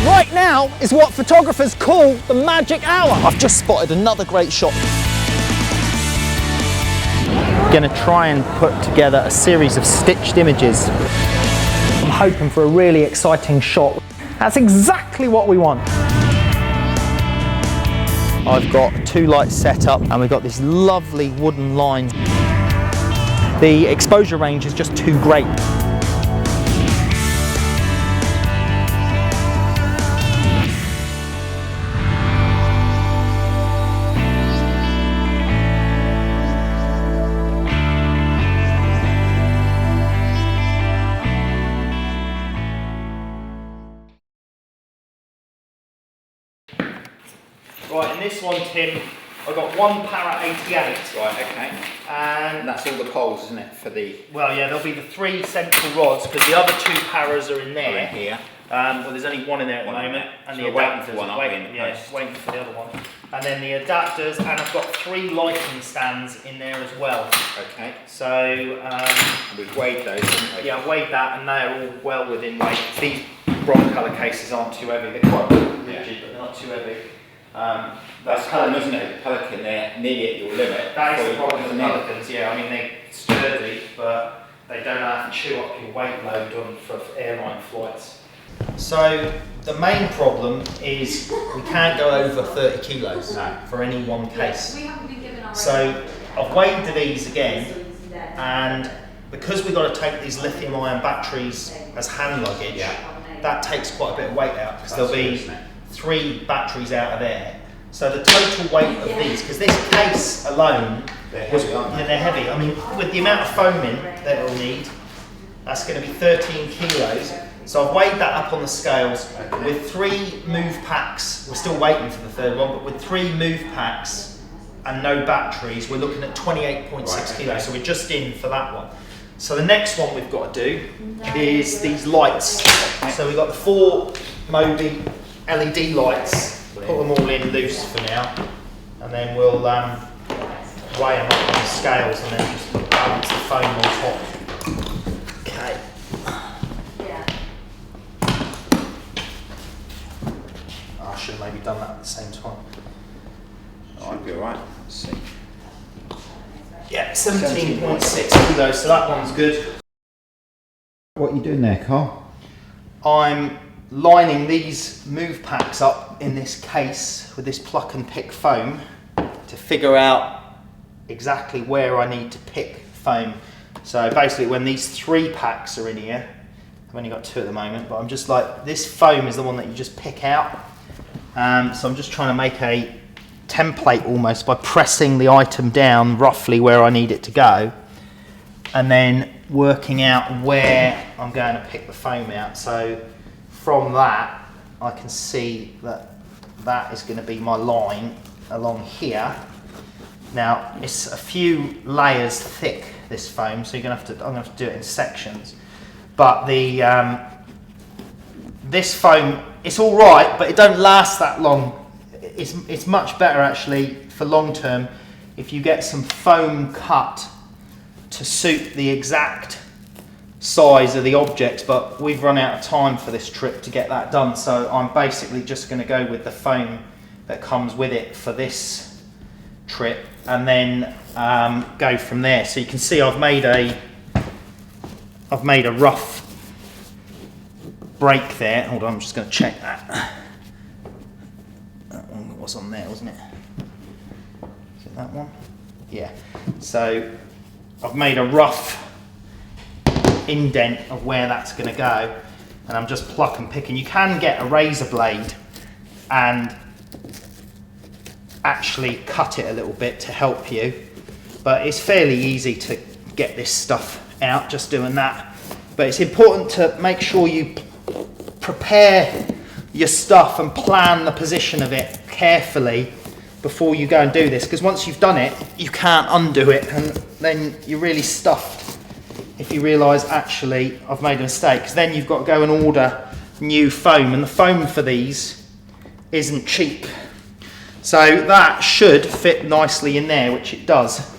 Right now is what photographers call the magic hour. I've just spotted another great shot. Going to try and put together a series of stitched images. I'm hoping for a really exciting shot. That's exactly what we want. I've got 2 lights set up and we've got this lovely wooden line. The exposure range is just too great. Right, in this one, Tim, I've got 1 para 88. Right, okay. And that's all the poles, isn't it, for the... Well, yeah, there'll be the 3 central rods, because the other 2 paras are in there. In here. Well, there's only 1 in there at the moment. And so the adapters, waiting for the other one. And then the adapters, and I've got 3 lighting stands in there as well. Okay. So... we've weighed those, haven't we? Yeah, I've weighed that, and they're all well within weight. These bronze colour cases aren't too heavy. They're quite rigid, but they're not too heavy. That's common, isn't it? The Pelican, they're nearly at your limit. That is the problem with the Pelicans, yeah. I mean, they're sturdy, but they don't have to chew up your weight load on for airline flights. So the main problem is we can't go over 30 kilos for any one case. So I've weighed these again, and because we've got to take these lithium-ion batteries as hand luggage, that takes quite a bit of weight out, because there'll be 3 batteries out of there. So the total weight of these, because this case alone, they're heavy. I mean, with the amount of foaming that it'll need, that's going to be 13 kilos. So I've weighed that up on the scales. With 3 move packs, we're still waiting for the 3rd one, but with 3 move packs and no batteries, we're looking at 28.6 kilos. So we're just in for that one. So the next one we've got to do is these lights. So we've got the 4 Moby LED lights. Put them all in loose for now, and then we'll weigh them up on the scales and then just balance the foam on top. Okay. I should have maybe done that at the same time. Should be alright. Let's see. Yeah, 17.6 kilos, so that one's good. What are you doing there, Carl? I'm lining these move packs up in this case with this pluck and pick foam to figure out exactly where I need to pick foam. So basically when these 3 packs are in here, I've only got 2 at the moment, but I'm just like, this foam is the one that you just pick out. So I'm just trying to make a template almost by pressing the item down roughly where I need it to go, and then working out where I'm going to pick the foam out. So from that, I can see that that is going to be my line along here. Now, it's a few layers thick, this foam, so I'm going to have to do it in sections. But the this foam, it's all right, but it don't last that long. It's much better actually for long term if you get some foam cut to suit the exact size of the objects, but we've run out of time for this trip to get that done, so I'm basically just going to go with the foam that comes with it for this trip, and then go from there. So you can see I've made a rough break there. Hold on, I'm just going to check that. That one was on there, wasn't it? Is it that one? Yeah. So I've made a rough indent of where that's going to go, and I'm just pluck and picking. You can get a razor blade and actually cut it a little bit to help you, but it's fairly easy to get this stuff out just doing that. But it's important to make sure you prepare your stuff and plan the position of it carefully before you go and do this, because once you've done it you can't undo it, and then you're really stuffed if you realise actually I've made a mistake, because then you've got to go and order new foam, and the foam for these isn't cheap. So that should fit nicely in there, which it does.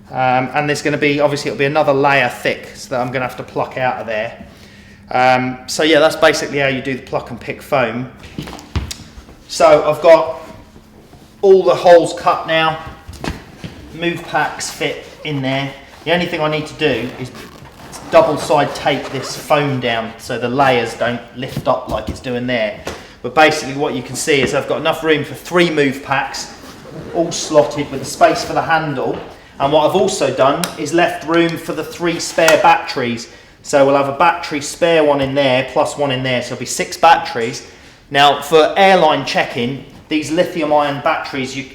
And there's going to be, obviously it'll be another layer thick, so that I'm going to have to pluck out of there. So yeah, that's basically how you do the pluck and pick foam. So I've got all the holes cut now, move packs fit in there. The only thing I need to do is double side tape this foam down so the layers don't lift up like it's doing there. But basically what you can see is I've got enough room for 3 move packs, all slotted with the space for the handle. And what I've also done is left room for the 3 spare batteries. So we'll have a battery spare one in there, plus one in there, so it'll be 6 batteries. Now for airline check-in, these lithium ion batteries, you're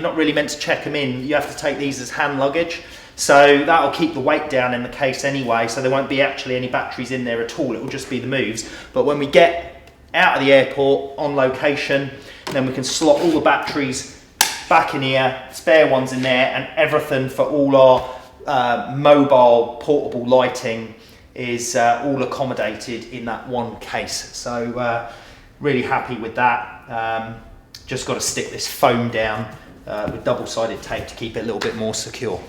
not really meant to check them in. You have to take these as hand luggage. So that'll keep the weight down in the case anyway, so there won't be actually any batteries in there at all. It will just be the moves. But when we get out of the airport on location, then we can slot all the batteries back in here, spare ones in there, and everything for all our mobile portable lighting is all accommodated in that one case. So really happy with that. Just got to stick this foam down with double-sided tape to keep it a little bit more secure.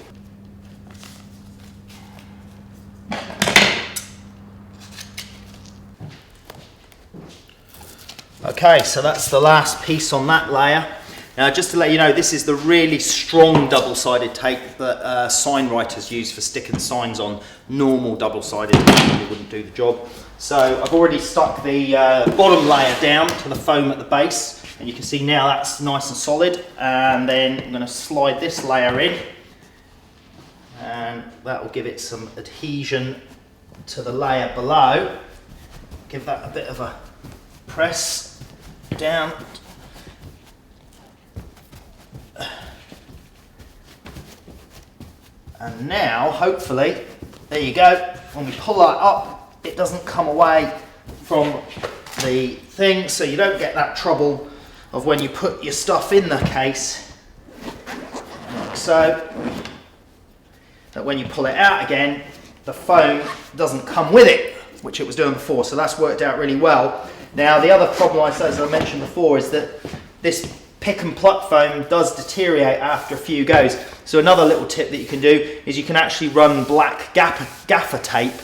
Okay, so that's the last piece on that layer. Now, just to let you know, this is the really strong double-sided tape that sign writers use for sticking signs on. Normal double-sided tape wouldn't do the job. So I've already stuck the bottom layer down to the foam at the base, and you can see now that's nice and solid. And then I'm going to slide this layer in, and that will give it some adhesion to the layer below. Give that a bit of a press down. And now, hopefully, there you go, when we pull that up, it doesn't come away from the thing, so you don't get that trouble of when you put your stuff in the case, like so, that when you pull it out again, the foam doesn't come with it, which it was doing before, so that's worked out really well. Now, the other problem, as I mentioned before, is that this pick and pluck foam does deteriorate after a few goes. So another little tip that you can do is you can actually run black gaffer tape,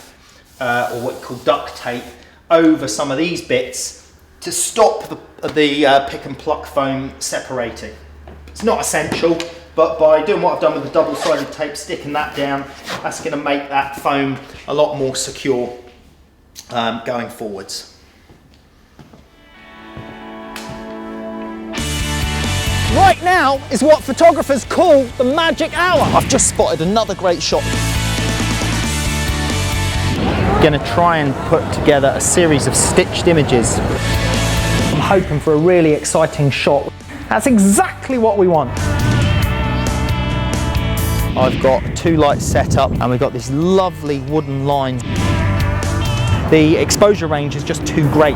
or what you call duct tape, over some of these bits to stop the pick and pluck foam separating. It's not essential, but by doing what I've done with the double-sided tape, sticking that down, that's going to make that foam a lot more secure going forwards. Right now is what photographers call the magic hour. I've just spotted another great shot. Going to try and put together a series of stitched images. I'm hoping for a really exciting shot. That's exactly what we want. I've got 2 lights set up and we've got this lovely wooden line. The exposure range is just too great.